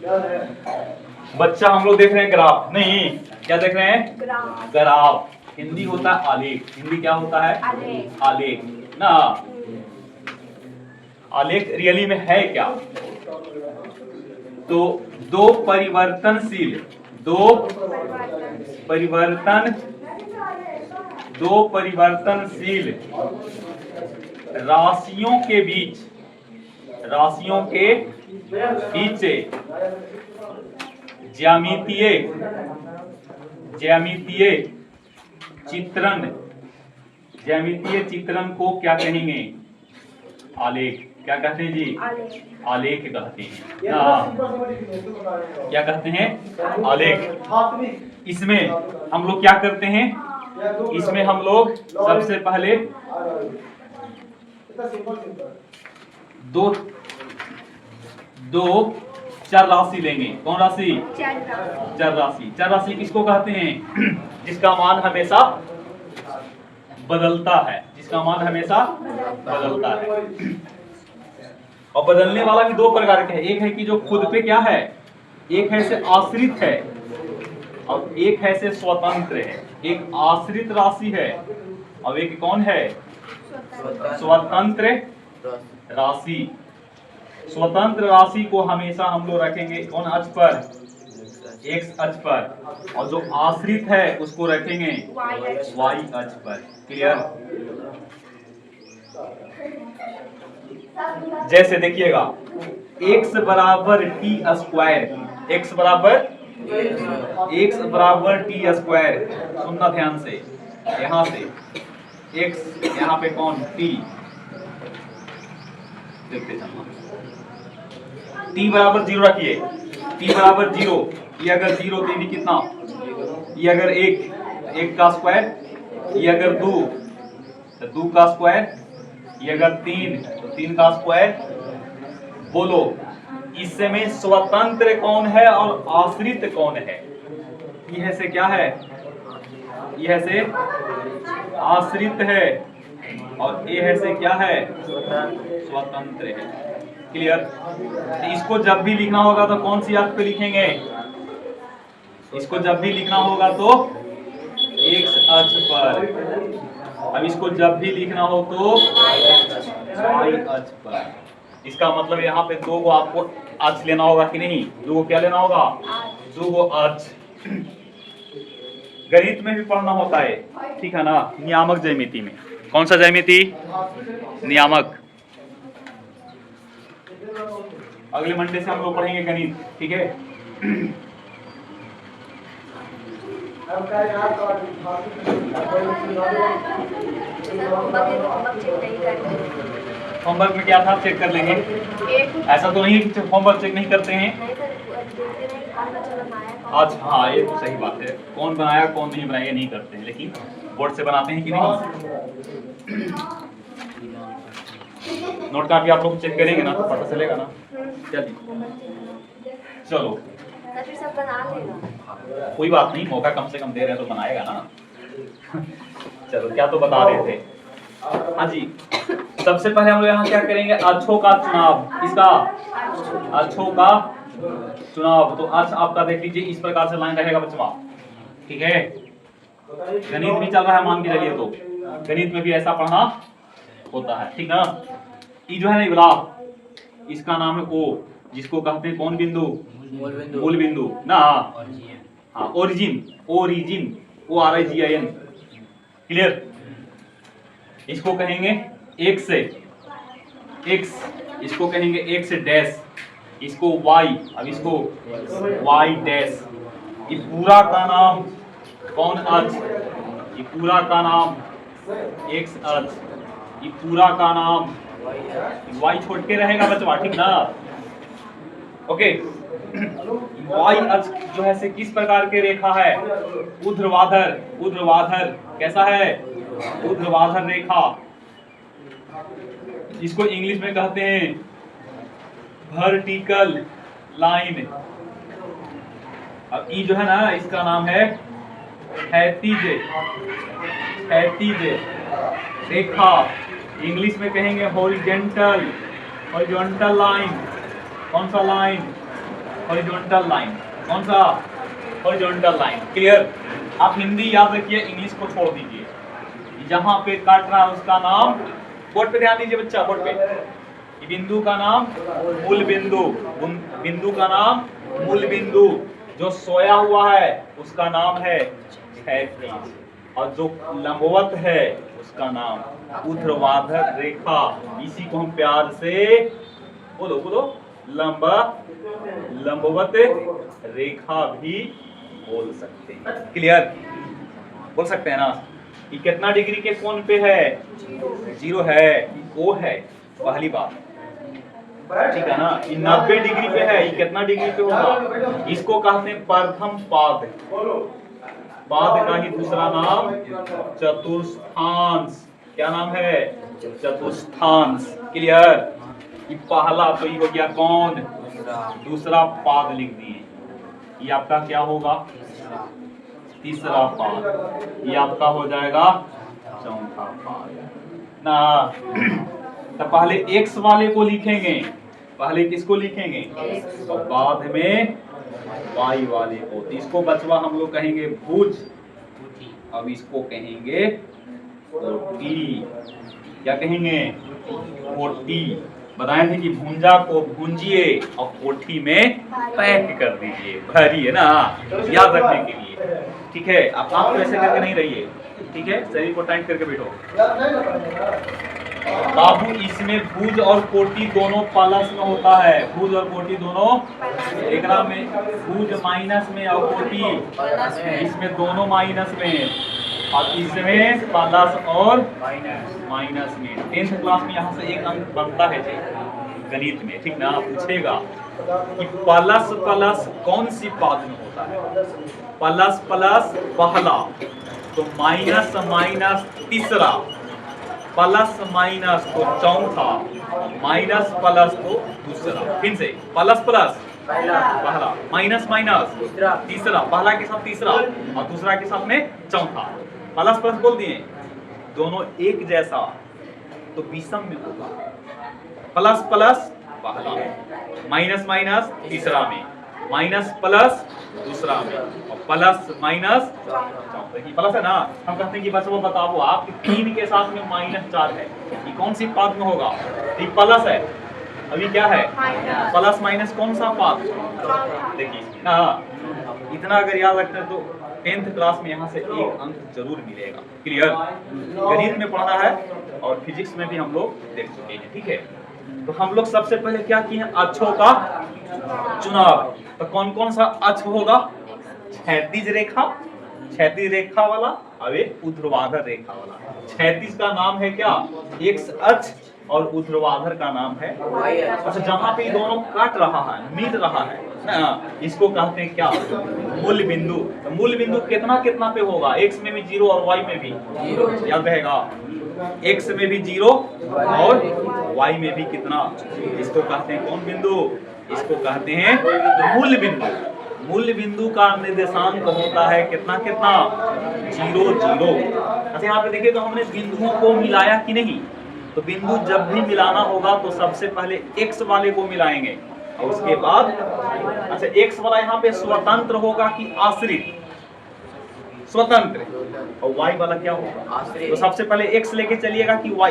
बच्चा हम लोग देख रहे हैं ग्राफ, नहीं क्या देख रहे हैं? ग्राफ। हिंदी होता है आलेख। हिंदी क्या होता है? आलेख ना। आलेख रियली में है क्या? तो दो परिवर्तनशील राशियों के बीच से ज्यामितीय चित्रण को क्या कहेंगे? आलेख। क्या कहते हैं जी? आलेख कहते हैं। क्या कहते हैं? आलेख। इसमें हम लोग क्या करते हैं? इसमें हम लोग सबसे पहले दो चर राशि लेंगे। कौन राशि? चर राशि। चर राशि किसको कहते हैं? जिसका मान हमेशा बदलता है। और बदलने वाला भी दो प्रकार के है। एक है कि जो खुद पे क्या है, एक है से आश्रित है और एक है से स्वतंत्र है। एक आश्रित राशि है और एक कौन है? स्वतंत्र राशि। स्वतंत्र राशि को हमेशा हम लोग रखेंगे कौन अक्ष पर? एक्स अक्ष पर। और जो आश्रित है उसको रखेंगे वाई अक्ष पर। क्लियर? जैसे देखिएगा x बराबर टी स्क्वायर, x बराबर टी स्क्वायर। सुनना ध्यान से, यहां से x, यहाँ पे कौन? t। देखते चलना। t बराबर 0 रखिए। t बराबर 0। ये अगर 0 तो ये कितना? ये अगर 1 का स्क्वायर। ये अगर 2 तो 2 का स्क्वायर। ये अगर 3 तो 3 का स्क्वायर। बोलो इसमें स्वतंत्र कौन है और आश्रित कौन है? यह से क्या है? यह से आश्रित है और यह से क्या है? स्वतंत्र है। क्लियर? इसको जब भी लिखना होगा तो कौन सी अक्ष पे लिखेंगे? इसको जब भी लिखना होगा तो एक्स अक्ष पर। अब इसको जब भी लिखना हो तो वाई अक्ष पर। इसका मतलब यहाँ पे दो को आपको अक्ष लेना होगा कि नहीं? दो को क्या लेना होगा? दो को अक्ष। गणित में भी पढ़ना होता है, ठीक है ना? नियामक ज्यामिति में। कौन सा ज्यामिति? नियामक। अगले मंडे से हम लोग पढ़ेंगे गणित, ठीक है? होमवर्क में क्या था? चेक कर लेंगे। ऐसा तो नहीं कि होमवर्क चेक नहीं करते हैं। आज हाँ, ये तो सही बात है। कौन बनाया कौन नहीं बनाया नहीं करते हैं, लेकिन बोर्ड से बनाते हैं कि नहीं? नोट कॉपी आप लोग चेक करेंगे ना तो पता चलेगा ना। चलिए चलो, सब बना लेगा। कोई बात नहीं, मौका कम से कम दे रहे हैं तो बनाएगा ना। चलो, क्या तो बता रहे थे? हाँ जी, सबसे पहले हम लोग यहाँ क्या करेंगे? अक्षों का चुनाव। किसका? अक्षों का चुनाव। तो अक्ष आपका देख लीजिए इस प्रकार से लाइन रहेगा बच्चा, ठीक है? गणित भी चल रहा है मान के चलिए, तो गणित में भी ऐसा पढ़ना होता है, ठीक ना? ये जो है ना ग्राफ, इसका नाम है O, जिसको कहते हैं कौन बिंदु? मूल बिंदु ना। हाँ, ओरिजिन, ORIGIN। क्लियर? इसको कहेंगे x से x, इसको कहेंगे x डैश, इसको y, अब इसको y डैश। ये पूरा का नाम कौन अक्ष? ये पूरा का नाम x अक्ष, ये पूरा का नाम y छोड़ के रहेगा बच्चा, ठीक ना? ओके। y अक्ष जो है से किस प्रकार के रेखा है? ऊर्ध्वाधर। कैसा है? ऊर्ध्वाधर रेखा। इसको इंग्लिश में कहते हैं वर्टिकल लाइन। अब ई जो है ना, इसका नाम है क्षैतिज रेखा। इंग्लिश में कहेंगे हॉरिजॉन्टल लाइन। कौन सा लाइन? Horizontal line. कौन सा? Horizontal line. क्लियर? आप हिंदी याद रखिए, इंग्लिश को छोड़ दीजिए। जहां पे काट रहा है उसका नाम, बोर्ड पे ध्यान दीजिए बच्चा, बोर्ड पे। बिंदु का नाम मूल बिंदु, बिंदु का नाम मूल बिंदु। जो सोया हुआ है उसका नाम है क्षैतिज, और जो लंबवत है उसका नाम ऊर्ध्वाधर रेखा। इसी को हम प्यार से बोलो बोलो लंबवत रेखा भी बोल सकते हैं। क्लियर? बोल सकते हैं ना? ये कितना डिग्री के कोण पे है? 0 है। ओ है पहली बात, ठीक है ना? ये 90 डिग्री पे है। ये कितना डिग्री पे होगा? इसको कहते हैं प्रथम पाद। पाद का ही दूसरा नाम चतुर्थांश। क्या नाम है? चतुर्थांश। क्लियर? ये पहला तो ये हो गया कौन? दूसरा पाद लिख दिए। ये आपका क्या होगा? तीसरा पाद। ये आपका हो जाएगा चौथा पाद ना। तो पहले x वाले को लिखेंगे, पहले किसको लिखेंगे? तो बाद में y वाले को। तो इसको बचवा हम लोग कहेंगे भुज, अब इसको कहेंगे कोटि। क्या कहेंगे? कोटि। बताए थे कि भुंजा को भूंजिए और कोठी में पैक कर दीजिए, भरिए ना, याद रखने के लिए। ठीक है? आप वैसे करके नहीं रहिए, ठीक है? शरीर को टाइट करके बैठो। बाबू, इसमें भुज और कोटि दोनों प्लस में होता है। भुज और कोटि दोनों एक में, भुज माइनस में और कोटि इसमें दोनों माइनस में, और इसमें प्लस और माइनस में। 10th क्लास में यहाँ से एक अंक बनता है गणित में, ठीक ना? पूछेगा कि प्लस प्लस कौन सी पाद में होता है? प्लस प्लस पहला, तो माइनस माइनस तीसरा, प्लस माइनस तो चौथा, माइनस प्लस तो दूसरा। फिर से प्लस प्लस पहला, माइनस माइनस तीसरा, पहला के साथ तीसरा और दूसरा के साथ में चौथा। प्लस प्लस बोल दिए, दोनों एक जैसा तो विषम में होगा। प्लस प्लस पहला, माइनस माइनस तीसरा में, माइनस प्लस दूसरा में, और प्लस माइनस चौथा। प्लस है ना? हम कहते हैं कि बस वो बताओ आप 3 के साथ में -4 है, ये कौन सी पाद में होगा? ये प्लस है, अभी क्या है? प्लस माइनस कौन सा पाद? देखिए ना, इतना अगर याद रखते हैं तो 10th क्लास में यहाँ से एक अंक जरूर मिलेगा। क्लियर? गणित में पढ़ा है और फिजिक्स में भी हम लोग देख चुके हैं, ठीक है? तो हम लोग सबसे पहले क्या किए? अक्षों का चुनाव। तो कौन कौन सा अक्ष होगा? क्षैतिज रेखा, क्षैतिज रेखा वाला और एक ऊर्ध्वाधर रेखा वाला। क्षैतिज का नाम है क्या? एक्स अक्ष, और ऊर्ध्वाधर का नाम है y अक्ष। अच्छा, जहाँ पे दोनों काट रहा है, मिल रहा है ना, इसको कहते हैं क्या? मूल बिंदु। तो मूल बिंदु कितना कितना पे होगा? x में भी 0 और y में भी 0, याद रहेगा। x में भी 0 और y में भी कितना? इसको कहते हैं कौन बिंदु? इसको कहते हैं मूल बिंदु। मूल बिंदु का निर्देशांक होता है कितना कितना? 0 0। अच्छा, यहाँ पे देखिए तो हमने बिंदुओं को मिलाया कि नहीं? तो बिंदु जब भी मिलाना होगा तो सबसे पहले x वाले को मिलाएंगे, और उसके बाद अच्छा x वाला यहाँ पे स्वतंत्र होगा कि आश्रित? स्वतंत्र। और y वाला क्या होगा? आश्रित। तो सबसे पहले x लेके चलिएगा कि y?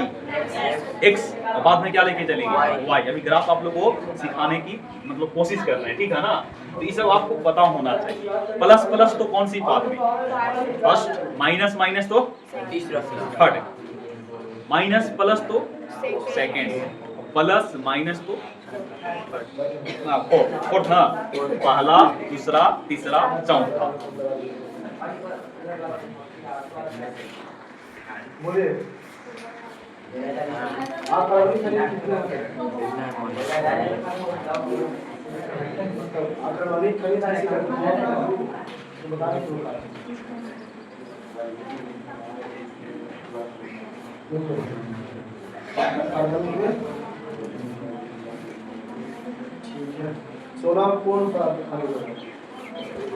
x, और बाद में क्या लेके चलेंगे? y। अभी ग्राफ आप लोगों को सिखाने की मतलब कोशिश कर रहे हैं, ठीक है ना? तो ये सब आपको पता होना चाहिए। प्लस प्लस तो कौन सी पाद में? फर्स्ट, माइनस माइनस तो थर्ड, माइनस प्लस तो सेकेंड, प्लस माइनस तो फोर्थ ना, पहला, दूसरा, तीसरा, चौथा।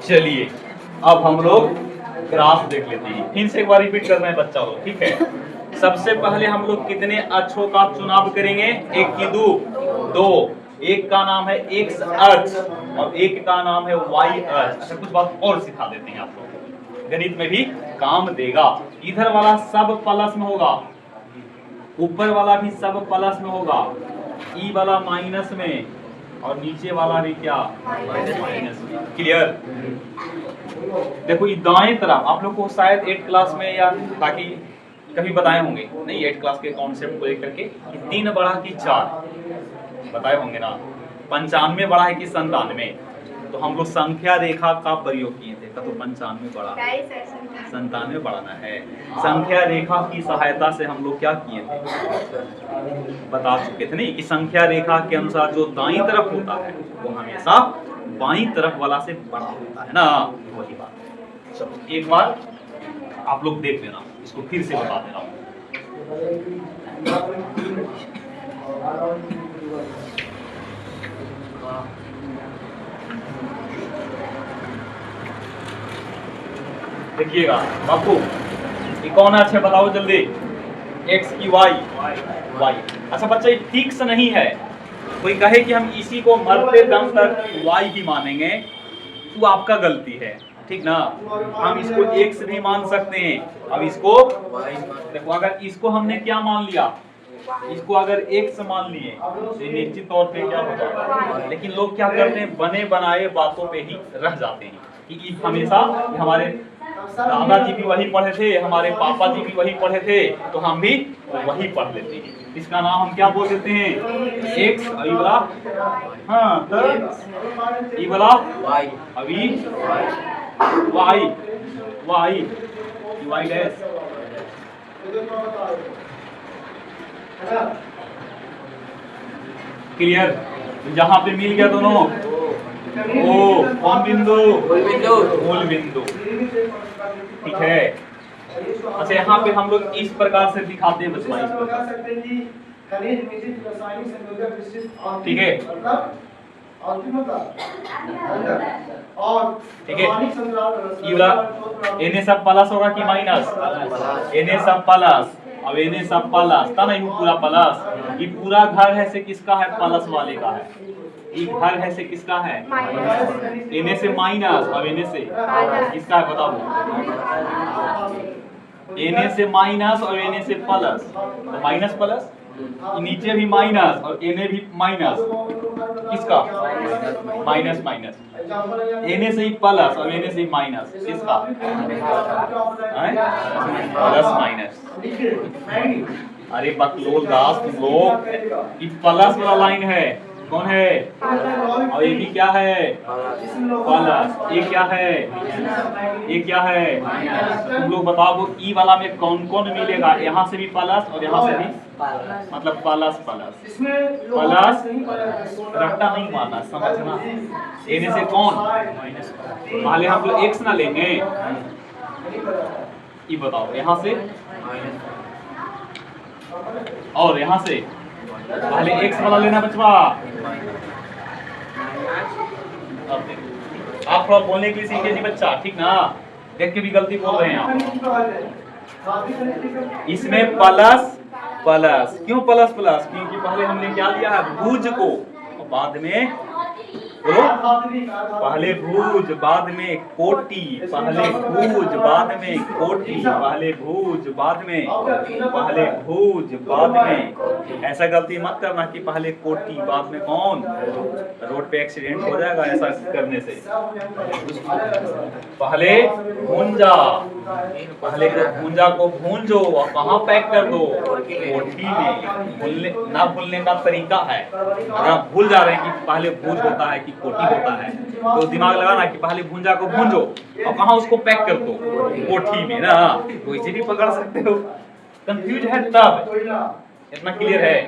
चलिए अब हम लोग ग्राफ देख लेते हैं। फिर से एक बार रिपीट कर रहे हैं बच्चा लोग, ठीक है? सबसे पहले हम लोग कितने अक्षों का चुनाव करेंगे? 1 की 2, एक का नाम है एक्स अक्ष और एक का नाम है वाई अक्ष। अच्छा कुछ बात और सिखा देते हैं आप लोग, गणित में भी काम देगा। इधर वाला सब प्लस में होगा, ऊपर वाला भी सब प्लस में होगा, ई वाला माइनस में और नीचे वाला भी क्या माइनस में। क्लियर? देखो ये दाएं तरफ आप लोग को शायद 8 क्लास में या बाकी कभी बताए होंगे नहीं, 8 क्लास के कॉन्सेप्ट को लेकर के 3 बढ़ा कि 4 बताए होंगे ना, 95 बढ़ा है कि 97। तो हम लोग संख्या रेखा का प्रयोग किए थे, तो 95 बढ़ा 97 बढ़ाना है। संख्या रेखा की सहायता से हम लोग क्या किए थे, बता चुके थे नहीं कि संख्या रेखा के अनुसार जो दाईं तरफ होता है वो हमेशा बाईं तरफ वाला से बड़ा होता है ना, वही बात है। चलो एक बार आप लोग देख लेना, इसको फिर से बता दे रहा हूँ। देखिएगा बापू, ये कौन है अच्छा बताओ जल्दी, एक्स की वाई वाई। अच्छा बच्चा ये फिक्स नहीं है, कोई कहे कि हम इसी को मरते दम तक वाई ही मानेंगे तो आपका गलती है, ठीक ना। हम इसको एक्स भी मान सकते हैं। अब इसको देखो, अगर इसको हमने क्या मान लिया, इसको अगर एक्स मान लिए तो निश्चित तौर पे क्या होगा। लेकिन लोग क्या करते हैं, बने बनाए बातों पे ही रह जाते हैं कि हमेशा हमारे दादाजी भी वही पढ़े थे, हमारे पापा जी भी वही पढ़े थे, तो हम भी वही पढ़ लेते हैं। इसका नाम हम क्या बोल देते हैं, एक्स अभी वाला, हाँ तो ये वाला वाई, अभी y y y dash. Clear? जहां पे मिल गया दोनों, ओ कौन बिंदु, मूल बिंदु, ठीक है। अच्छा यहाँ पे हम लोग इस प्रकार से दिखाते हैं बच्चा, इस प्रकार, ठीक है ठीक है। इन्हें सब प्लस होगा कि माइनस, इन्हें सब प्लस, अब इन्हें सब प्लस था नहीं, पूरा प्लस। ये पूरा घर है से किसका है, प्लस वाले का है। ये घर है से किसका है, इन्हें से माइनस, अब इन्हें से किसका है बताओ, इन्हें से माइनस और इन्हें से प्लस, तो माइनस प्लस, नीचे भी माइनस और इन्हें भी माइनस, किसका माइनस माइनस, इन्हें से ही प्लस और इन्हें से ही माइनस, किसका प्लस माइनस। अरे बकलोल दास तुम लोग, ये प्लस वाला लाइन है, कौन है, और ये भी क्या है प्लस, ये क्या है, ये क्या है, तुम लोग बताओ ई वाला में कौन कौन मिलेगा, यहाँ से भी प्लस और यहाँ से भी मतलब प्लस प्लस प्लस, रट्टा नहीं मारना, समझना। इन्हें से कौन, पहले हम लोग एक्स ना लेंगे, ये बताओ यहाँ से और यहाँ से पहले एक्स वाला लेना बचवा। अब देखो आप थोड़ा बोलने के लिए सीखे जी बच्चा, ठीक ना, देख के भी गलती बोल रहे हैं आप। इसमें प्लस प्लस, क्यों प्लस प्लस, क्योंकि पहले हमने क्या लिया है, भुज को, और बाद में बोलो, पहले भुज बाद में कोटि, पहले भुज बाद में कोटि, पहले भुज बाद में, पहले भुज बाद में। ऐसा गलती मत करना कि पहले कोटि बाद में कौन, रोड पे एक्सीडेंट हो जाएगा ऐसा करने से। पहले भूंजा, पहले भूंजा को भूंजो और कहाँ पैक कर दो, कोठी में। भूलने ना भूलने का तरीका है, अगर आप भूल जा रहे हैं कि पहले भूज होता है कि कोठी होता है, तो दिमाग लगाना कि पहले भूंजा को भूंजो और कहाँ उसको पैक कर दो, कोठी में ना, तो इसे भी पकड़ सकते हो। कंफ्यूज है तब, इतना क्लियर है।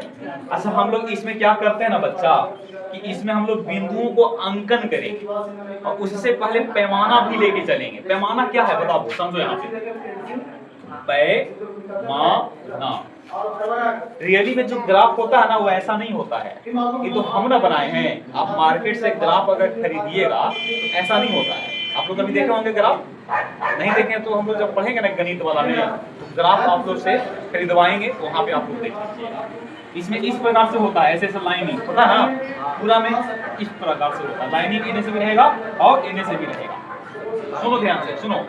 अच्छा हम लोग इसमें क्या करते हैं ना बच्चा, कि इसमें हम लोग बिंदुओं को अंकन करेंगे और उससे पहले पैमाना भी लेके चलेंगे। पैमाना क्या है बताओ, समझो यहाँ पे, पैमाना रियली में जो ग्राफ होता है ना वो ऐसा नहीं होता है, ये तो हम ना बनाए हैं। आप मार्केट से ग्राफ अगर खरीदिएगा तो ऐसा नहीं होता है। आप लोग कभी देखे होंगे ग्राफ, नहीं देखे तो हम लोग जब पढ़ेंगे ना गणित वाला में, तो ग्राफ आप लोग से खरीदवाएंगे, वहां पे आप लोग देख लीजिएगा। इसमें इस प्रकार से होता है, ऐसे ऐसे लाइनिंग होता है ना, पूरा में इस प्रकार से होता है, लाइनिंग इन्हें से भी रहेगा और इन्हें से भी रहेगा। सुनो ध्यान से सुनो,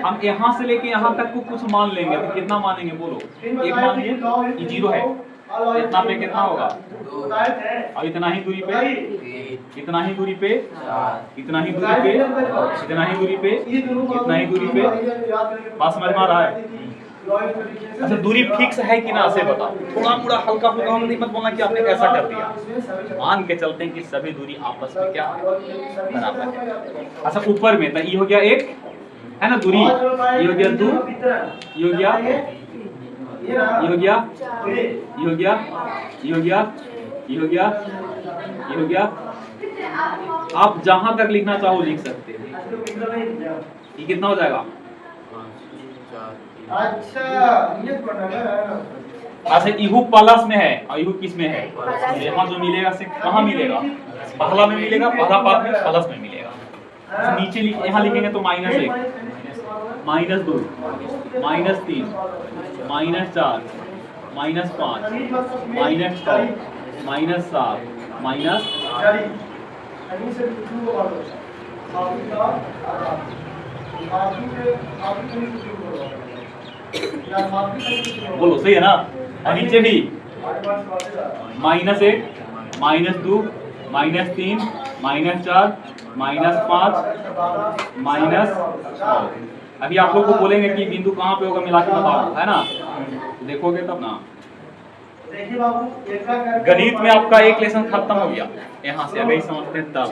हम यहाँ से लेके यहाँ तक को कुछ मान लेंगे, तो कितना मानेंगे बोलो? एक मान लिए ये 0 है, इतना पे कितना होगा? और इतना ही दूरी पे, इतना ही दूरी पे, इतना ही दूरी पे, इतना ही दूरी पे, इतना ही दूरी पे, बात समझ में आ रहा है? अच्छा दूरी फिक्स है कि ना से बताओ, थोड़ा मोड़ा हल्का फुल्का मत बोलना कि आपने ऐसा कर दिया। मान के चलते हैं कि सभी दूरी आपस में क्या बराबर है। अच्छा ऊपर में तो ये हो गया एक है ना दूरी, ये हो गया 2, ये हो गया, ये हो गया, ये हो गया, ये हो गया, ये हो गया, ये हो गया। आप जहां तक लिखना चाहो लिख सकते हैं। ये कितना हो जाएगा? अच्छा इहू प्लस में है और इहू किस में है? यहाँ जो मिलेगा से कहाँ मिलेगा? पहला में मिलेगा, पहला पार्ट में प्लस में मिलेगा। तो नीचे यहाँ लिखेंगे तो -1, -2, -3, -4, -5, -6, -7, बोलो सही है ना? और नीचे भी -1, -2, -3, -4, -5, अभी आप लोग को बोलेंगे कि बिंदु कहाँ पे होगा मिला के बताओ, है ना? देखोगे तब ना। गणित में आपका एक लेसन खत्म हो गया यहाँ से, अगर समझते हैं तब।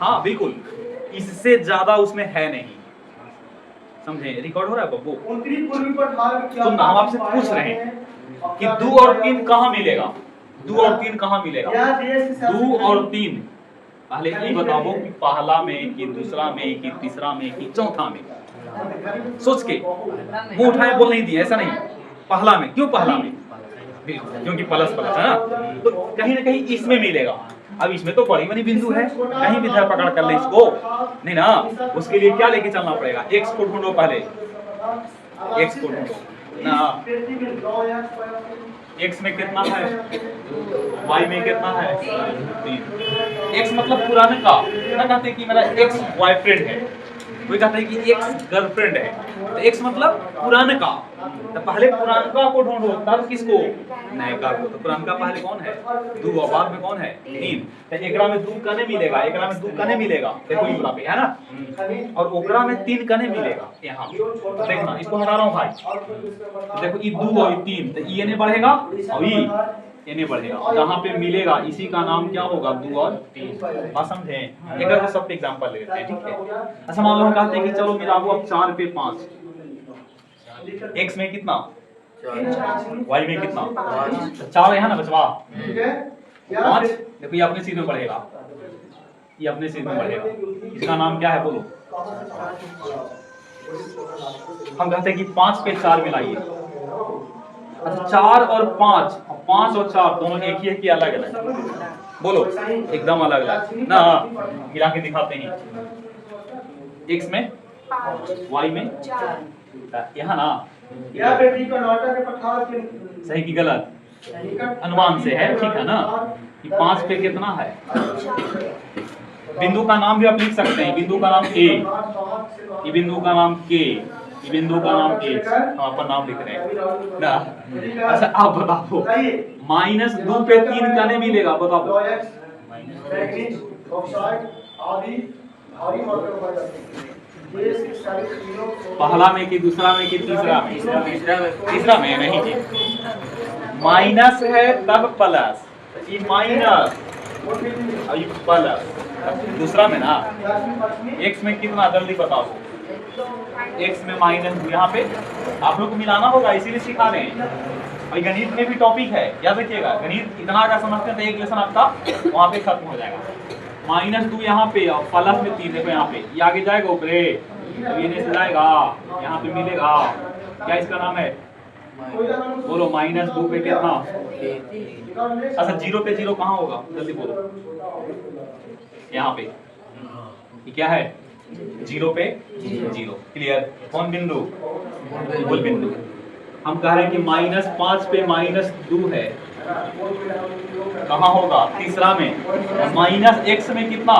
हाँ बिल्कुल, इससे ज्यादा उसमें है नहीं, समझे? रिकॉर्ड हो रहा है बब्बू? तो हम आपसे पूछ रहे हैं कि 2 और 3 कहाँ मिलेगा? 2 और 3 कहाँ मिलेगा? 2 और 3 पहले ये बताओ कि पहला में कि दूसरा में कि तीसरा में कि चौथा में? सोच के मुंह उठाए बोल नहीं दिए, ऐसा नहीं। पहला में, क्यों पहला में? क्योंकि प्लस प्लस है ना, तो कहीं ना कहीं इसमें मिलेगा। अब इसमें तो बड़ी बड़ी बिंदु है, कहीं भी धर पकड़ कर ले इसको नहीं ना, उसके लिए क्या लेके चलना पड़ेगा? x को ढूंढो, पहले x को ढूंढो ना। x में कितना है, y में कितना है? 3। x मतलब पुराने का ना, कहते कि मेरा x बॉयफ्रेंड है, कोई कहता है कि x गर्लफ्रेंड है, तो x मतलब पुराने का। तो पहले पुरानका को ढूंढो, तब किसको? नयका को। तो पुरानका पहले कौन है? 2, और बाद में कौन है? 3। तो एकरा में 2 कने मिलेगा, एकरा में 2 कने मिलेगा, देखो ये वाला पे है ना, और ओकरा में 3 कने मिलेगा यहाँ। तो देखना, इसको हटा रहा हूँ भाई, देखो ये 2 और ये 3, तो ये ने बढ़ेगा और ये ने बढ़ेगा, जहाँ पे मिलेगा इसी का नाम क्या होगा? 2 और 3। बात समझे? एक और सब एग्जांपल लेते हैं, ठीक है? अच्छा मान लो हम कहते हैं कि चलो मिलाओ अब 4 पे 5, x में कितना, y में कितना? 4 है ना बचवा, 5। देखो ये अपने सीध में बढ़ेगा, ये अपने सीध में बढ़ेगा, इसका नाम क्या है बोलो? हम कहते हैं कि 5 पे 4 मिलाइए। अच्छा 4 और 5, 5 और 4 दोनों एक ही है कि अलग अलग? बोलो एकदम अलग अलग ना, गिरा के दिखाते हैं। x में, y में, यहाँ ना सही की गलत? अनुमान से है, ठीक है ना? कि 5 पे कितना है? बिंदु का नाम भी आप लिख सकते हैं, बिंदु का नाम A, ये बिंदु का नाम K, ये बिंदु का नाम H, हम अपना नाम लिख रहे हैं ना। अच्छा आप बताओ, -2 पे 3 कने मिलेगा, बताओ? पहला में कि दूसरा में कि तीसरा में? तीसरा में नहीं जी, माइनस है तब प्लस, ये माइनस और ये प्लस दूसरा में ना। x में कितना, जल्दी बताओ? x में -2, यहाँ पे आप लोग को मिलाना होगा, इसीलिए सिखा रहे हैं। और गणित में भी टॉपिक है, याद रखिएगा। गणित इतना अगर समझते हैं तो एक लेसन आपका वहाँ पे खत्म हो जाएगा। -2 यहाँ पे और प्लस में 3, देखो यहाँ पे ये आगे जाएगा ऊपरे, तो ये नहीं जाएगा, यहाँ पे मिलेगा। क्या इसका नाम है बोलो? -2 पे कितना? अच्छा 0 पे 0 कहाँ होगा, जल्दी बोलो? यहाँ पे ये क्या है? 0 पे 0, क्लियर? कौन बिंदु? मूल बिंदु। हम कह रहे हैं कि -5 पे -2 है, कहाँ होगा? तीसरा में। माइनस एक्स में कितना?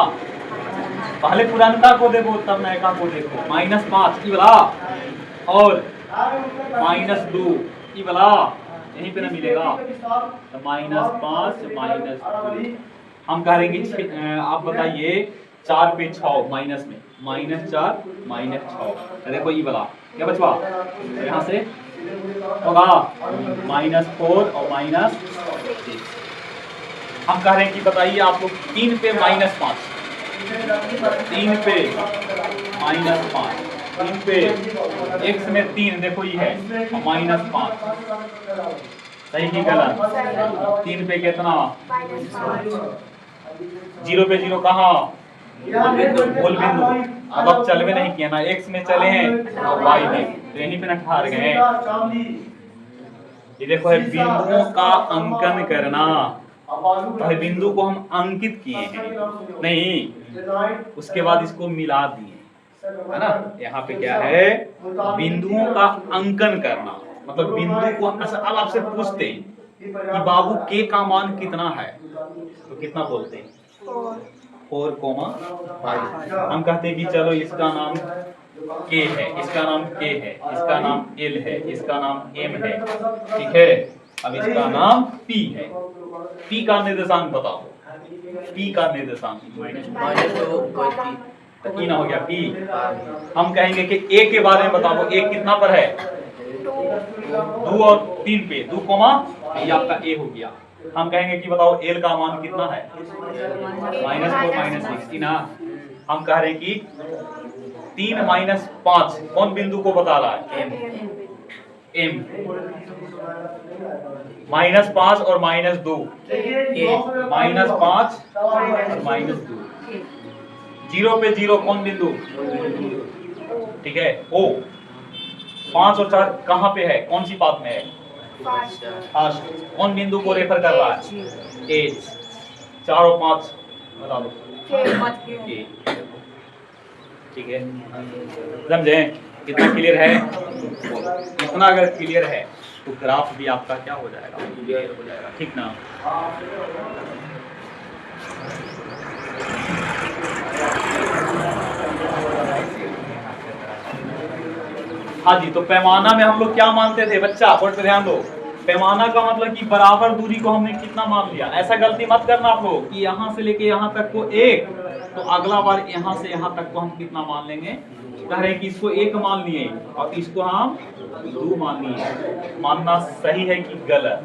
पहले पुरानका को देखो तब नयका को देखो। -5 की वाला और -2 की वाला यहीं पे ना मिलेगा, तो -5 -2 हम कहेंगे। आप बताइए 4 पे 6 माइनस में, -4 -6 देखो ये वाला क्या बचवा, तो यहाँ से होगा -4 और -6। हम कह रहे हैं कि बताइए आप लोग 3 पे -5, 3 पे -5, 3 पे x में 3 देखो ये है -5, सही की गलत? 3 पे कितना? 0 पे 0 कहाँ? मूल बिंदु। अब चलवे नहीं किया ना, x में चले हैं और y में, तो यहीं पे ना ठहर गए। ये देखो है बिंदुओं का अंकन करना, तो बिंदु को हम अंकित किए हैं नहीं, उसके बाद इसको मिला दिए, है ना। यहाँ पे क्या है? बिंदुओं का अंकन करना, मतलब बिंदु को अब आपसे पूछते हैं कि बाबू के का मान कितना है, तो कितना बोलते हैं? 4,5। हम कहते हैं कि चलो इसका नाम के है, इसका नाम के है, इसका नाम एल है, इसका नाम एम है, ठीक है। अब इसका नाम पी है। पी का निर्देशांक बताओ, पी का निर्देशांक तो ई ना हो गया पी। हम कहेंगे कि ए के बारे में बताओ, ए कितना पर है? 2 और 3 पे 2 कोमा, ये आपका ए हो गया। हम कहेंगे कि बताओ एल का मान कितना है? -4 -6 ना। हम कह रहे हैं कि 3 -5 कौन बिंदु को बता रहा है? एम। -5 और -2 -5 और -2। 0 पे 0 कौन बिंदु? ठीक है ओ। 5 और 4 कहाँ पे है, कौन सी पाथ में है? फर्स्ट। कौन बिंदु को रेफर कर रहा है? एच। 4 और 5 बता दो। ठीक है, समझे? कितना क्लियर है? इतना अगर क्लियर है तो ग्राफ भी आपका क्या हो जाएगा? क्लियर हो जाएगा, ठीक ना। हाँ जी, तो पैमाना में हम लोग क्या मानते थे बच्चा? बोर्ड पे ध्यान दो। पैमाना का मतलब कि बराबर दूरी को हमने कितना मान लिया। ऐसा गलती मत करना आप लोग कि यहाँ से लेके यहाँ तक को 1, तो अगला बार यहाँ से यहाँ तक को हम कितना मान लेंगे? कह रहे हैं कि इसको 1 मान लिए और इसको हम 2 मान लिए। मानना सही है कि गलत?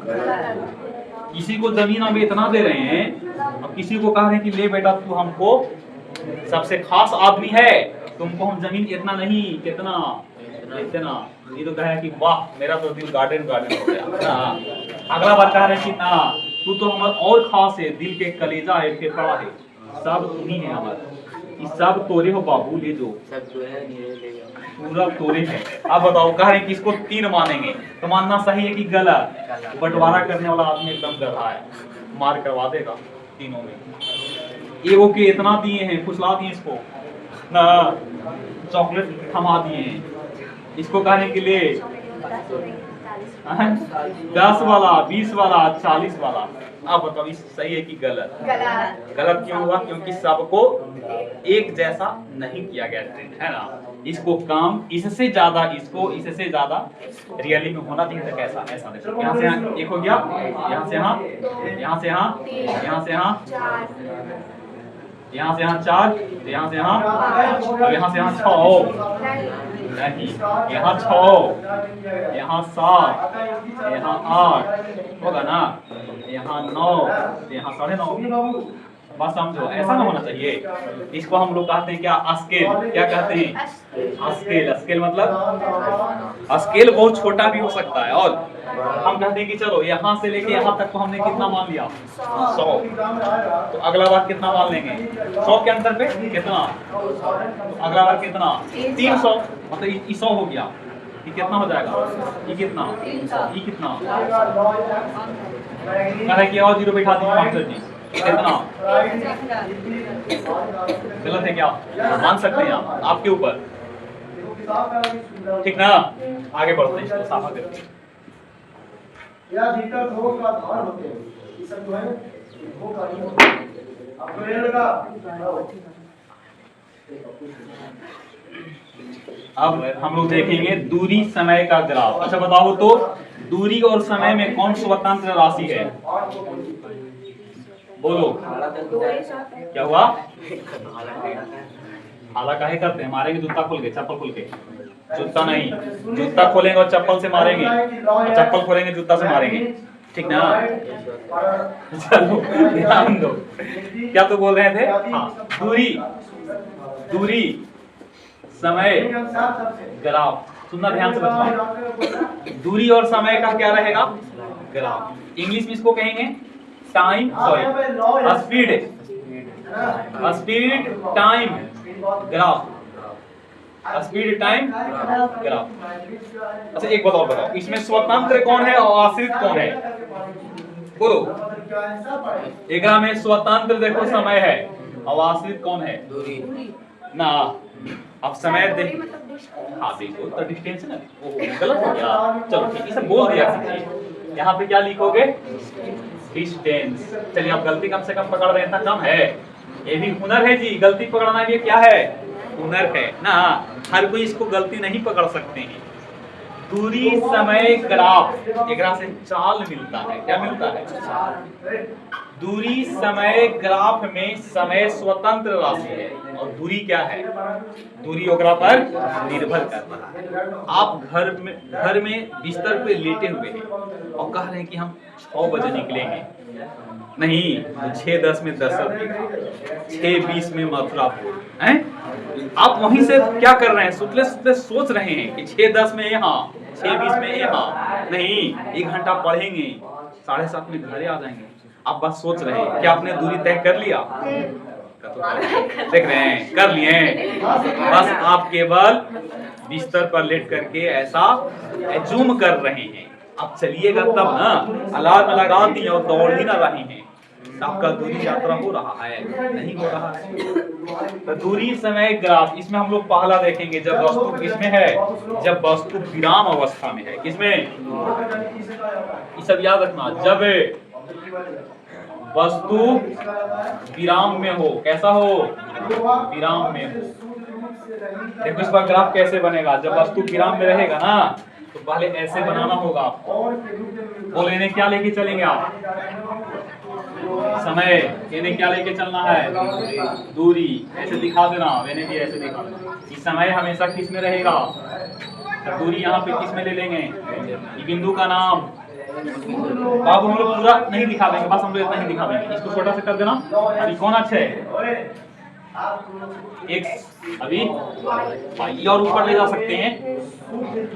किसी को जमीन हम इतना दे रहे हैं और किसी को कह रहे हैं कि ले बेटा तू हमको सबसे खास आदमी है, तुमको हम जमीन इतना नहीं, कितना इतना। ये तो कहे कि वाह मेरा तो दिल गार्डन गार्डन हो गया। अगला बार कह रहे कि ना तू तो हमारा और खास है, दिल के कलेजा है, फेफड़ा है, सब तुम ही है हमारा। ये सब तोरे हो बाबू, ले जो सब तो है, पूरा तोरे है। अब बताओ, कह रहे कि इसको 3 मानेंगे, तो मानना सही है कि गलत? बंटवारा करने वाला आदमी एकदम गधा है, मार करवा देगा तीनों में। एगो के इतना दिए हैं, फुसला दिए इसको ना, चॉकलेट थमा दिए हैं इसको कहने के लिए 10 वाला, 20 वाला, 40 वाला। अब बताओ इस सही है कि गलत? गलत क्यों हुआ? क्योंकि सबको एक जैसा नहीं किया गया, है ना। इसको काम इससे ज्यादा, इसको इससे ज्यादा रियली में होना चाहिए। तो कैसा? ऐसा देखो, यहाँ से यहाँ 1 हो गया, यहाँ से यहाँ, यहाँ से यहाँ, यहाँ से यहाँ, यहाँ से यहाँ 4, यहाँ से यहाँ, अब यहाँ से यहाँ 6 नहीं, यहाँ 6, यहाँ 7, यहाँ 8 होगा ना, यहाँ 9, यहाँ 9.5। बात समझो, ऐसा ना होना चाहिए। इसको हम लोग कहते हैं क्या? स्केल। क्या कहते हैं? स्केल। स्केल मतलब स्केल बहुत छोटा भी हो सकता है। और हम कहते हैं कि चलो यहाँ से लेके यहाँ तक को हमने कितना मान लिया? 100। तो अगला बार कितना मान लेंगे? 100 के अंतर पे कितना? तो अगला बार कितना? 300। मतलब ये 100 हो गया। ये कितना हो जाएगा? ये कितना? ये कितना? कह रहे कि और 0 बैठा दीजिए मास्टर जी। कितना? गलत है क्या? मान सकते हैं आप, आपके ऊपर, ठीक ना। आगे बढ़ते हैं, इसको साफा करते हैं। या भीतर दो का भार होते हैं, ये सब जो है दो का ही होते हैं। आपको ये लगा? अब हम लोग देखेंगे दूरी समय का ग्राफ। अच्छा बताओ तो दूरी और समय में कौन स्वतंत्र राशि है? बोलो क्या हुआ? हाला काहे करते हैं? मारेंगे जूता खोल के, चप्पल खोल के? जूता नहीं, जूता खोलेंगे और चप्पल से मारेंगे, और चप्पल खोलेंगे जूता से मारेंगे, ठीक ना? चलो ध्यान दो, क्या तो बोल रहे थे? हाँ, दूरी, दूरी समय ग्राफ, सुनना ध्यान से बच्चों। दूरी और समय का क्या रहेगा? ग्राफ। इंग्लिश में इसको कहेंगे time, sorry speed, speed time graph, speed time graph. अच्छा एक बात और बताओ, इसमें स्वतंत्र कौन है और आश्रित कौन है? बोलो। एक में स्वतंत्र देखो समय है और आश्रित कौन है? दूरी ना। अब समय देख, हाँ देखो तो डिस्टेंस ना, गलत हो गया, चलो ठीक, इसे बोल दिया कीजिए। यहाँ पे क्या लिखोगे? डिस्टेंस। चलिए आप गलती कम से कम पकड़ रहे हैं, इतना कम है, ये भी हुनर है जी, गलती पकड़ना भी क्या है? हुनर है ना। हर कोई इसको गलती नहीं पकड़ सकते हैं। दूरी समय ग्राफ, एक से चाल मिलता है, क्या मिलता है? दूरी समय ग्राफ में समय स्वतंत्र राशि है और दूरी क्या है? दूरी ओकरा पर निर्भर करता है। आप घर में बिस्तर पे लेटे हुए हैं और कह रहे हैं कि हम 6 बजे निकलेंगे, नहीं तो 6:10 में दशरथ दिखा, 6:20 में मथुरापुर हैं। आप वहीं से क्या कर रहे हैं? सुतले सुतले सोच रहे हैं कि 6:10 में यहाँ, 6:20 में यहाँ, नहीं 1 घंटा पढ़ेंगे, 7:30 में घरे आ जाएंगे। आप बस सोच रहे हैं। क्या आपने दूरी तय कर लिया? देख रहे हैं, कर लिए। बस आप केवल बिस्तर पर लेट करके ऐसा एज्यूम कर रहे हैं। अब चलिएगा तब ना, अलार्म लगा दिए और दौड़ ही ना रहे हैं, आपका दूरी यात्रा हो रहा है? नहीं हो रहा है। तो दूरी समय ग्राफ, इसमें हम लोग पहला देखेंगे जब वस्तु किसमें है? जब वस्तु विराम अवस्था में है। किसमें? ये सब याद रखना, जब वस्तु विराम में हो। कैसा हो? विराम में हो। देखो इस पर ग्राफ कैसे बनेगा? जब वस्तु विराम में रहेगा ना तो पहले ऐसे बनाना होगा आपको। बोले इन्हें क्या लेके चलेंगे आप? समय। इन्हें क्या लेके चलना है? दूरी। ऐसे दिखा देना, इन्हें भी ऐसे दिखा देना। इस समय हमेशा किस में रहेगा? तो दूरी यहाँ पे किस में ले लेंगे? ये बिंदु का नाम। बाबू हम लोग पूरा नहीं दिखा देंगे, बस हम लोग इतना ही दिखा देंगे। इसको छोटा सा कर देना। अभी कौन अच्छा है? एक अभी और ऊपर ले जा सकते हैं।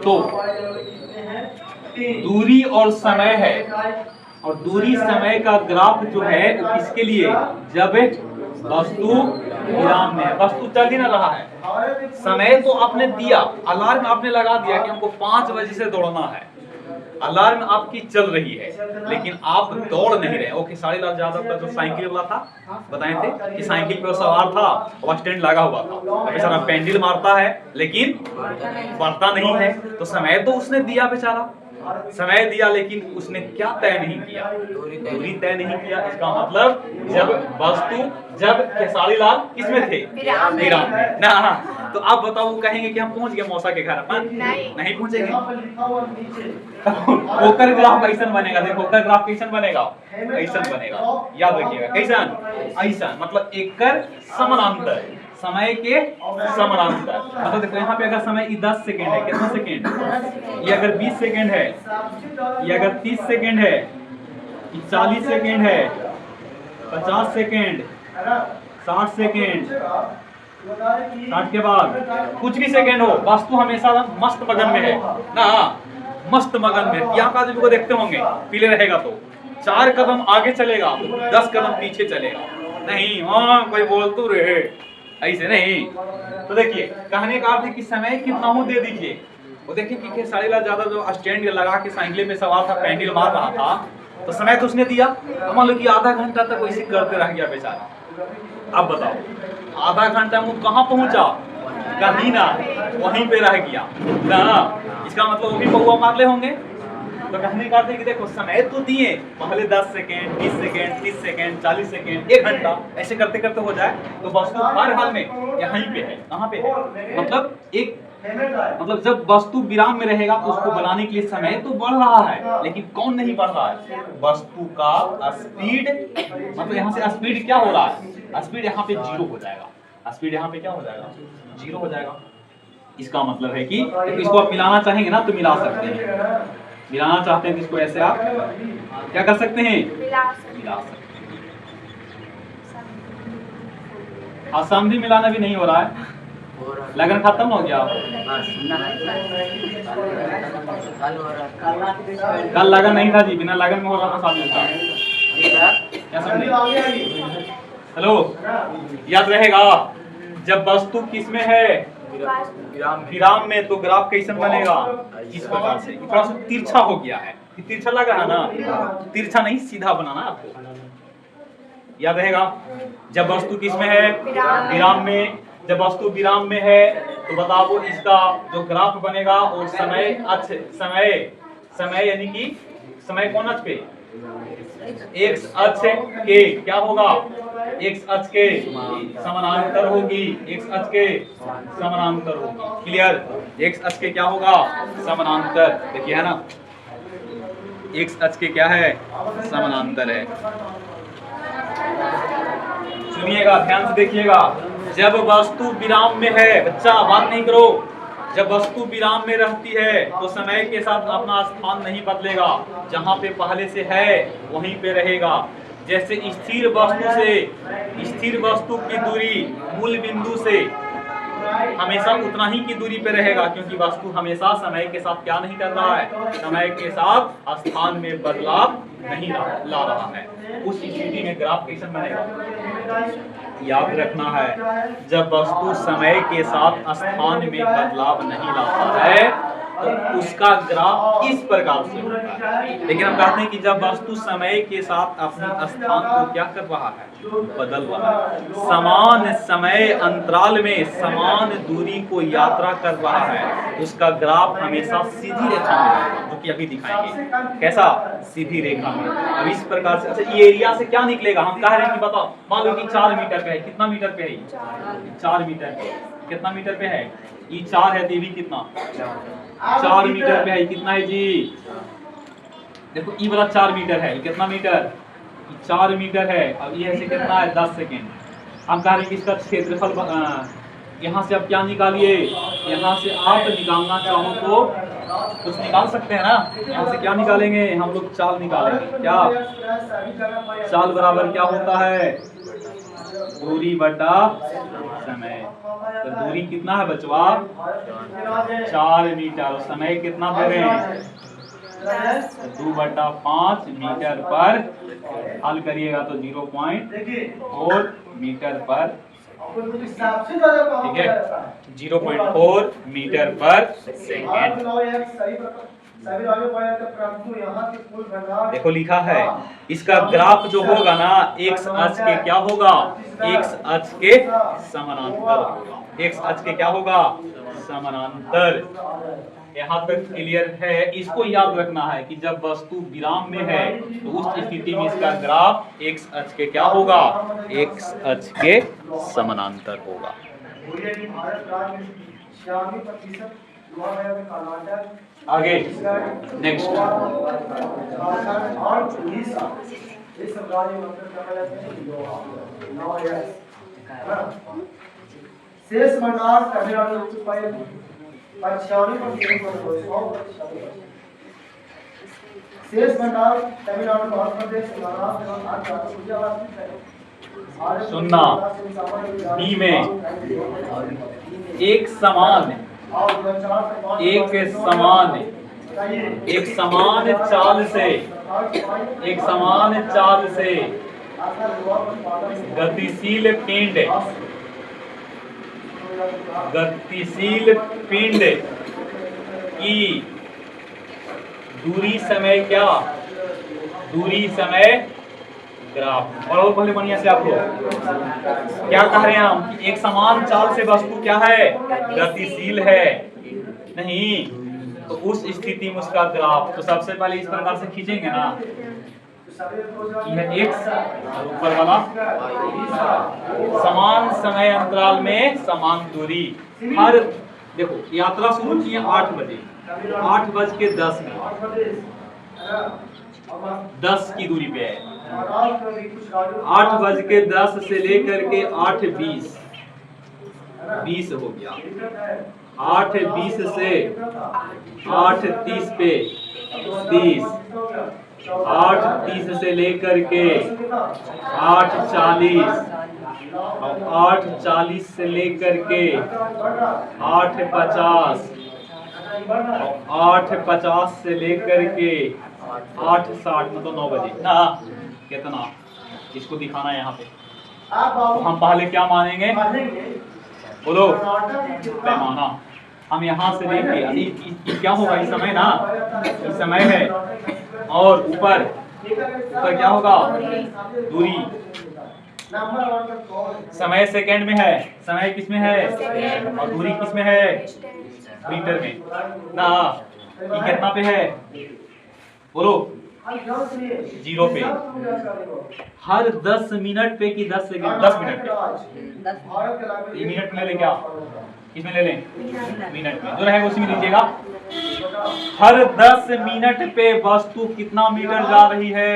तो दूरी और समय है, और दूरी समय का ग्राफ जो है किसके लिए? जब वस्तु विराम में है, वस्तु चल ही ना रहा है। समय तो आपने दिया, अलार्म आपने लगा दिया कि हमको 5 बजे से दौड़ना है, अलार्म आपकी चल रही है, लेकिन आप दौड़ नहीं रहे। ओके, 4.5 ज्यादातर जो साइकिल वाला था बताए थे कि साइकिल पे सवार था और स्टैंड लगा हुआ था, बेचारा पेंडल मारता है लेकिन बढ़ता नहीं है। तो समय तो उसने दिया, बेचारा समय दिया, लेकिन उसने क्या तय नहीं किया? दूरी तय नहीं किया। इसका मतलब जब वस्तु, जब खेसारी लाल किसमें थे? विराम में ना। तो आप बताओ, वो कहेंगे कि हम पहुंच गए मौसा के घर, अपन नहीं पहुंचेंगे। ओकर ग्राफ कैसन बनेगा? देखो ओकर ग्राफ कैसन बनेगा? कैसन बनेगा? याद रखिएगा, कैसन? ऐसा मतलब एककर समानांतर, समय के समानांतर। मतलब देखो यहाँ पे अगर समय 10 सेकेंड है, कितना सेकेंड? ये अगर 20 सेकेंड है, ये अगर 30 सेकेंड है, 40 सेकेंड है, 50 सेकेंड, 60 सेकेंड, 60 के बाद कुछ भी सेकेंड हो, वस्तु हमेशा मस्त मगन में है ना, मस्त मगन में। यहाँ का को देखते होंगे, पीले रहेगा तो 4 कदम आगे चलेगा, 10 कदम पीछे चलेगा। नहीं हाँ कोई बोल तो रहे, ऐसे नहीं। तो देखिए कहने का अर्थ है कि समय कितना हो दे दीजिए। वो देखिए कि खेसारी लाल ज्यादा जो स्टैंड लगा के साइकिल में सवार था, पेंडल मार रहा था, तो समय तो उसने दिया। मान लो कि आधा घंटा तक वैसे करते रह गया बेचारा। अब बताओ आधा घंटा वो कहाँ पहुंचा? कहीं ना, वहीं पे रह गया ना। इसका मतलब वो भी पौवा मार ले होंगे तो कहने का अर्थ है कि देखो समय तो दिए, पहले 10 सेकेंड, 20 सेकेंड, 30 सेकेंड, 40 सेकेंड, 1 घंटा, ऐसे करते करते हो जाए, तो वस्तु हर हाल में यहीं पे है। कहाँ पे है? मतलब जब वस्तु विराम में रहेगा तो उसको बनाने के लिए समय तो बढ़ रहा है, लेकिन कौन नहीं बढ़ रहा है? वस्तु का स्पीड। मतलब यहाँ से स्पीड क्या हो रहा है? स्पीड यहाँ पे 0 हो जाएगा। स्पीड यहाँ पे क्या हो जाएगा? 0 हो जाएगा। इसका मतलब है कि इसको आप मिलाना चाहेंगे ना तो मिला सकते हैं। मिलाना चाहते हैं तो इसको ऐसे आप क्या कर सकते हैं? मिला सकते हैं। असमधी मिलाना भी नहीं हो रहा है, लगन खत्म हो गया। कल लगन नहीं था जी, बिना लगन में हो रहा था शादी का। क्या समझे? हेलो, याद रहेगा जब वस्तु किस में है? विराम में, तो ग्राफ कैसे बनेगा? इस प्रकार से। थोड़ा सा तिरछा हो गया है, तिरछा लगा है ना, तिरछा नहीं सीधा बनाना आपको। याद रहेगा जब वस्तु किस में है? विराम में। जब वस्तु विराम में है तो बताओ इसका जो ग्राफ बनेगा और समय अक्ष, समय यानी कि समय कौन अक्ष पे? एक्स अक्ष के क्या होगा? एक्स अक्ष के समानांतर होगी। एक्स अक्ष के समानांतर होगी। क्लियर? एक्स अक्ष के क्या होगा? समानांतर। देखिए है ना, एक्स अक्ष के क्या है? समानांतर है। सुनिएगा, ध्यान से देखिएगा। जब वस्तु विराम में है, बच्चा बात नहीं करो, जब वस्तु विराम में रहती है तो समय के साथ अपना स्थान नहीं बदलेगा, जहां पे पहले से है वहीं पे रहेगा। जैसे स्थिर वस्तु की दूरी मूल बिंदु से हमेशा उतना ही की दूरी पे रहेगा, क्योंकि वस्तु हमेशा समय के साथ क्या नहीं कर रहा है? समय के साथ स्थान में बदलाव नहीं ला रहा है। उस स्थिति में ग्राफ कैसे बनेगा? याद रखना है, जब वस्तु समय के साथ स्थान में बदलाव नहीं लाता है तो उसका ग्राफ इस प्रकार से होता है। लेकिन हम कहते हैं कि जब वस्तु समय के साथ अपने स्थान को क्या कर रहा है? बदल रहा है। समान समय अंतराल में समान दूरी को यात्रा कर रहा है, उसका ग्राफ हमेशा सीधी रेखा में रहेगा, जो कि अभी दिखाएंगे। कैसा? सीधी रेखा में। अब इस प्रकार से। अच्छा, ये एरिया से क्या निकलेगा? हम कह रहे हैं कि बताओ, मान लो कि 4 मीटर पे है। कितना मीटर पे है? 4 मीटर पे। कितना मीटर पे है? ये 4 है, तो ये भी कितना? 4 मीटर पे है। कितना है जी? देखो ये वाला 4 मीटर है, कितना मीटर? 4 मीटर है। अब ये से कितना है? 10 सेकेंड। हम कह रहे हैं कि इसका क्षेत्रफल यहाँ से आप क्या निकालिए? यहाँ से आप निकालना चाहो तो कुछ निकाल सकते हैं ना। यहाँ से क्या निकालेंगे? हम लोग चाल निकालेंगे। क्या चाल बराबर क्या होता है? दूरी बटा समय। तो दूरी कितना है बचवा? 4 मीटर। समय कितना दे रहे हैं? 2/5 मीटर पर। हल करिएगा तो 0.4 मीटर पर। ठीक है, 0.4 मीटर पर सेकेंड। देखो लिखा है, इसका ग्राफ जो होगा ना एक्स अक्ष के क्या होगा? एक्स अक्ष के समानांतर होगा। एक्स अक्ष के क्या होगा? समानांतर। यहाँ तक क्लियर है? इसको याद रखना है कि जब वस्तु विराम में है तो उस स्थिति में इसका ग्राफ एक्स अक्ष के क्या होगा? एक्स अक्ष के समानांतर होगा। आगे नेक्स्ट। शेष भंडार तमिलनाडु शेष भंडार तमिलनाडु, आंध्र प्रदेश, सुनना, बी में एक समान चाल से गतिशील पिंड की दूरी समय क्या? दूरी समय ग्राफ। और पहले बढ़िया से आप लोग क्या कह रहे हैं हम? एक समान चाल से वस्तु क्या है? गतिशील है। नहीं, तो उस स्थिति में उसका ग्राफ तो सबसे पहले इस प्रकार से खींचेंगे ना, यह x और ऊपर वाला समान समय अंतराल में समान दूरी। हर देखो यात्रा शुरू की है 8 बजे, 8:10 10 की दूरी पे है। 8:10 से लेकर के 8:20 20 हो गया। 8:20 से 8:30 पे 30, 8:30 से लेकर के 8:40 और 8:40 से लेकर के 8:50 और 8:50 से लेकर के 8:60 मतलब 9 बजे ना कितना इसको दिखाना है यहाँ पे। तो हम पहले क्या मानेंगे बोलो, पैमाना। हम यहाँ से लेके क्या होगा, इस समय ना, इस समय है और ऊपर क्या होगा दूरी। समय सेकंड में है, समय किस में है और दूरी किस में है, मीटर में ना। ये कितना पे है बोलो, 0 पे। हर 10 मिनट पे कि 10 सेकंड, 10 मिनट पे। ये मिनट में ले क्या, किसमें ले लें, मिनट में। जो रहेगा उसी में लीजिएगा। हर 10 मिनट पे वस्तु कितना मीटर जा रही है,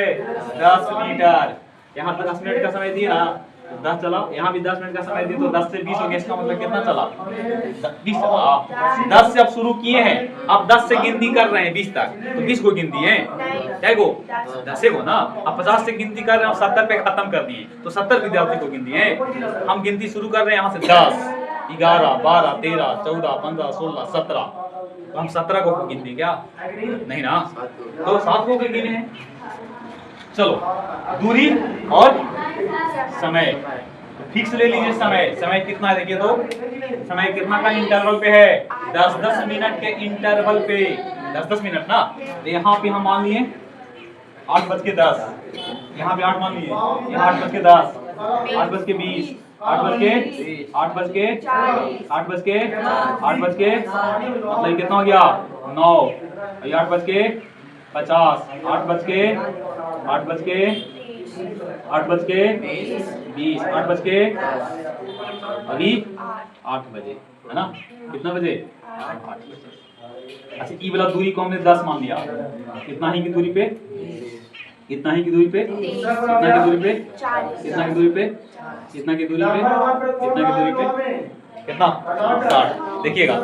10 मीटर। यहाँ 10 मिनट का समय दिए ना, तो 10 चला, यहाँ भी 10 मिनट का समय दिए तो 10 से 20 हो गया। इसका मतलब कितना चला, 20 चला। 10 से अब शुरू किए हैं, अब 10 से गिनती कर रहे हैं 20 तक, तो 20 को गिनती है क्या गो, 10 को ना। अब 50 से गिनती कर रहे हैं, 70 पे खत्म कर दिए तो 70 विद्यार्थी को गिनती है। हम गिनती शुरू कर रहे हैं यहाँ से 10, 11, 12, 13, 14, 15, 16, 17। तो हम 17 को गिनती क्या, नहीं ना, तो 7 को गिने हैं। चलो दूरी और समय फिक्स ले लीजिए। समय कितना है देखिए, तो समय कितना का इंटरवल पे है, 10-10 मिनट के इंटरवल पे, 10-10 मिनट ना। तो यहाँ पे हम मान लिए 8:10, यहाँ पे 8 मान लिए, यहाँ 8:10, 8:20, 8 बज के मतलब कितना हो गया 9, 8:50, 8:20, 8 अभी 8 बजे है ना। कितना बजे, 8 बजे। अच्छा ई वाला दूरी को हमने 10 मान लिया, कितना ही की दूरी पे, कितना ही की दूरी पे, कितना की दूरी पे, कितना की दूरी पे, कितना की दूरी पे, कितना की दूरी पे, कितना 60। देखिएगा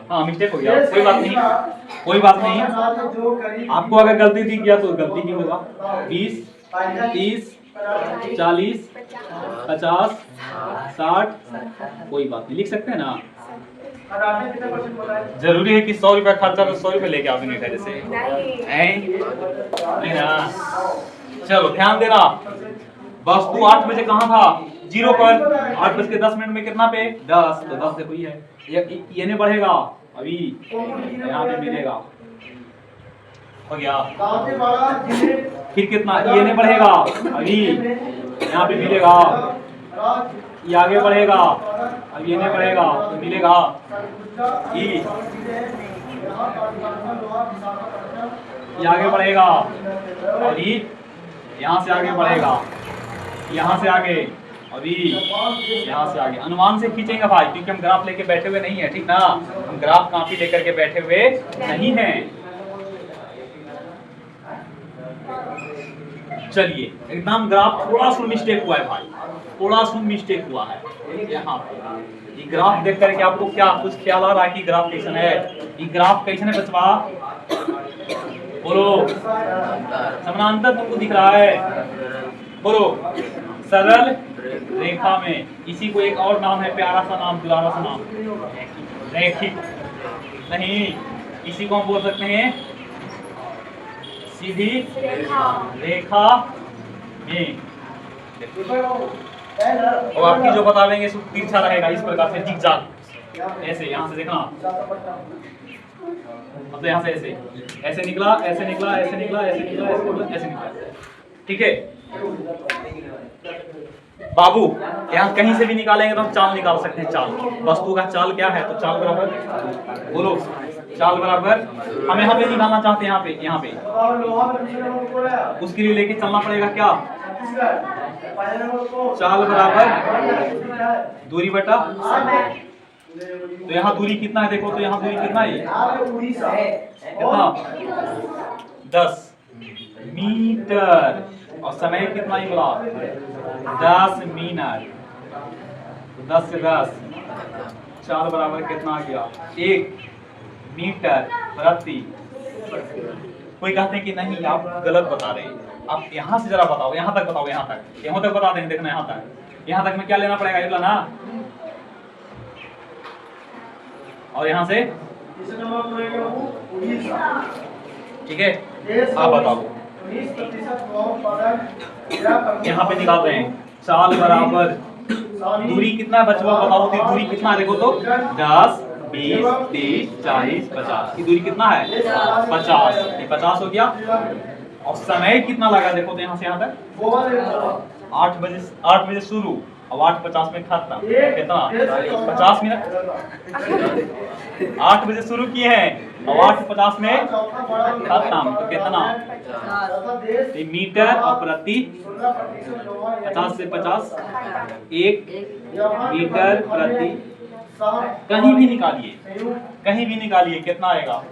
हाँ मिस्टेक हो गया, कोई बात नहीं, कोई बात नहीं। आपको अगर गलती दिख गया तो गलती ही होगा। 20, 30, 40, 50, 60, कोई बात नहीं, लिख सकते हैं ना। जरूरी है कि 100 रुपया खर्चा तो 100 रुपये लेके आओगे घर से, नहीं ना। चलो ध्यान देना, वस्तु 8 बजे कहाँ था, 0 पर। 8:10 में कितना पे, 10, तो 10 से हुई है। ये नहीं बढ़ेगा, अभी यहाँ पे मिलेगा, हो गया। फिर कितना, ये नहीं बढ़ेगा, अभी यहाँ पे मिलेगा। ये आगे बढ़ेगा, अब ये नहीं बढ़ेगा तो मिलेगा ई। ये आगे बढ़ेगा और ई यहाँ से आगे बढ़ेगा, यहाँ से आगे और ई यहाँ से आगे। अनुमान से खींचेंगे भाई, क्योंकि हम ग्राफ लेके बैठे हुए नहीं है, ठीक ना। हम ग्राफ कॉपी लेकर के बैठे हुए नहीं हैं। चलिए एकदम ग्राफ थोड़ा सा मिस्टेक हुआ है भाई, थोड़ा सा मिस्टेक हुआ है यहाँ पे। ये ग्राफ देख करके आपको क्या कुछ ख्याल आ रहा है कि ग्राफ कैसन है, ये ग्राफ कैसन है बचवा, बोलो। समानांतर तुमको दिख रहा है, बोलो। सरल रेखा में, इसी को एक और नाम है, प्यारा सा नाम, दुलारा सा नाम, रैखिक। नहीं, इसी को हम बोल सकते हैं सीधी रेखा में। और आपकी जो बतावेंगे तिरछा रहेगा इस प्रकार से, जिगजैग ऐसे। यहाँ से देखना, मतलब यहाँ से ऐसे ऐसे निकला, ऐसे निकला, ऐसे निकला, ऐसे निकला, ऐसे निकला, ऐसे निकला, ठीक है। बाबू यहाँ कहीं से भी निकालेंगे तो हम चाल निकाल सकते हैं। चाल, वस्तु का चाल क्या है? तो चाल बराबर, बोलो, चाल बराबर हम यहाँ पे निकालना चाहते हैं, यहाँ पे उसके लिए लेके चलना पड़ेगा क्या? चाल बराबर दूरी बटा, तो यहाँ दूरी कितना है? देखो तो यहाँ दूरी कितना है? कितना? 10 मीटर। और समय कितना ही बोला? 10 मिनट। 10 से 10 चाल बराबर कितना आ गया? 1 मीटर प्रति। कोई कहते हैं कि नहीं आप गलत बता रहे हैं, आप यहाँ से जरा बताओ, यहाँ तक बताओ, यहाँ तक बता देंगे। देखना यहाँ तक में क्या लेना पड़ेगा? ये ना, और यहाँ से ठीक है, आप बताओ। यहाँ पे निकालते हैं चाल बराबर दूरी कितना है बच्चों? बताओ तो दूरी कितना है? देखो तो 10, 20, 30, 40, 50 की दूरी कितना है? 50। ये 50 हो गया। और समय कितना लगा? देखो तो यहाँ से यहाँ तक 8 बजे शुरू और 8:50 में खत्म। कितना? 50 मिनट। 8 बजे शुरू किए हैं और 8:50 में खत्म, तो कितना? मीटर और प्रति 50 से 50 1 मीटर प्रति। कहीं भी निकालिए कितना आएगा?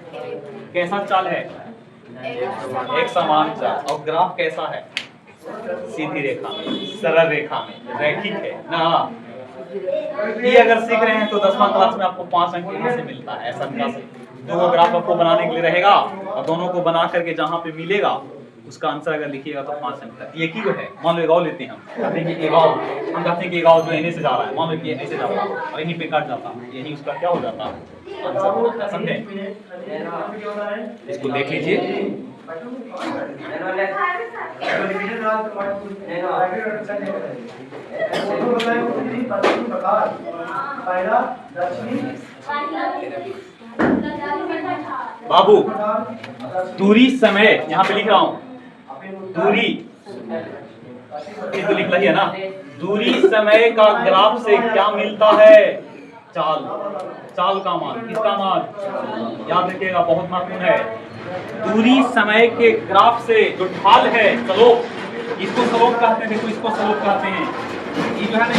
कैसा चाल है? एक समान चाल। और ग्राफ कैसा है? सीधी रेखा में, सरल रेखा में, रैखिक है ना। ये अगर सीख रहे हैं तो 10वां क्लास में आपको 5 अंक यहाँ से मिलता है। ऐसा अंक से 2 ग्राफ आपको बनाने के लिए रहेगा और दोनों को बना करके जहाँ पे मिलेगा उसका आंसर अगर लिखिएगा तो 5 अंक तक। ये क्यों है? मान लो एक गाँव लेते हैं, हम कहते हैं कि एक गाँव जो एने से जा रहा है, मान लो कि ऐसे जा रहा है और यहीं पे कट जाता, यही उसका क्या हो जाता? आंसर। समझे? इसको देख लीजिए। बाबू दूरी समय यहाँ पे लिख रहा हूँ, दूरी ये तो लिख रही है ना। दूरी समय का ग्राफ से क्या मिलता है? चाल का मान। किसका मान? याद रखिएगा, बहुत महत्वपूर्ण है। दूरी समय के ग्राफ से जो ढाल है, स्लोप, इसको स्लोप कहते हैं। देखो इसको स्लोप कहते हैं। ये जो है ना,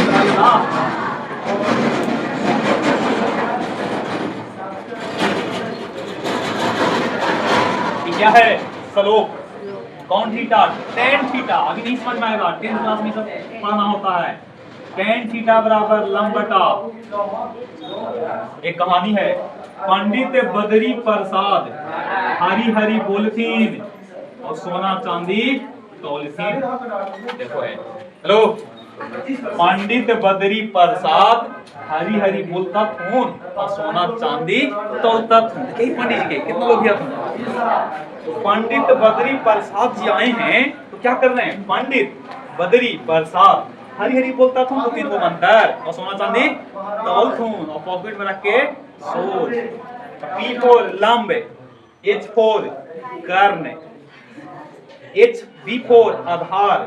ये क्या है? स्लोप। कौन थीटा? Tan theta. अभी नहीं समझ में आएगा, 10th क्लास में सब पढ़ना होता है। टेन थीटा बराबर लंब बटा। एक कहानी है, पंडित बदरी प्रसाद हरी हरी बोलथीन और सोना चांदी तौलथीन। देखो है, हेलो, पंडित बदरी प्रसाद हरी हरी बोलता थून और सोना चांदी तौलता थून। पंडित जी के कितने लोग पंडित बदरी प्रसाद जी आए हैं तो क्या कर रहे हैं? पंडित बदरी प्रसाद हरी हरी बोलता थून तो 3 को मंत्र और सोना चांदी तौल थून और पॉकेट में रख के सोच। P for लंब, H for Karna, B for Aadhaar,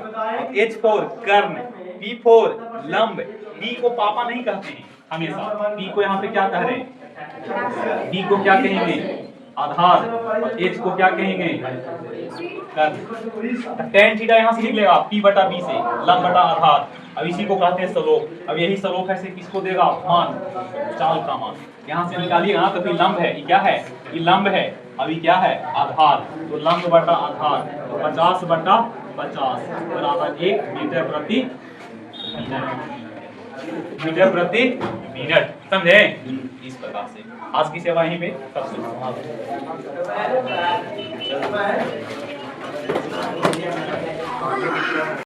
H for Karna, P for लंब। B को पापा नहीं कहते हैं हमेशा, P को यहाँ पे क्या कह रहे हैं? B को क्या कहेंगे? आधार। और H को क्या कहेंगे? कर्ण। टेन थीटा यहाँ से लिख लेगा P बटा B से, लंब बटा आधार। अब इसी को कहते हैं स्लोप। अब यही स्लोप ऐसे किसको देगा? मान, चाल का मान। यहाँ से निकालिएगा ना तो फिर लंब है, ये क्या है? ये लंब है। अभी क्या है? आधार। तो लंब बटा आधार, तो 50 बटा 50 बराबर 1 मीटर प्रति मिनट। मीटर प्रति मिनट। समझे? इस प्रकार से आज की सेवा यहीं पे सबसे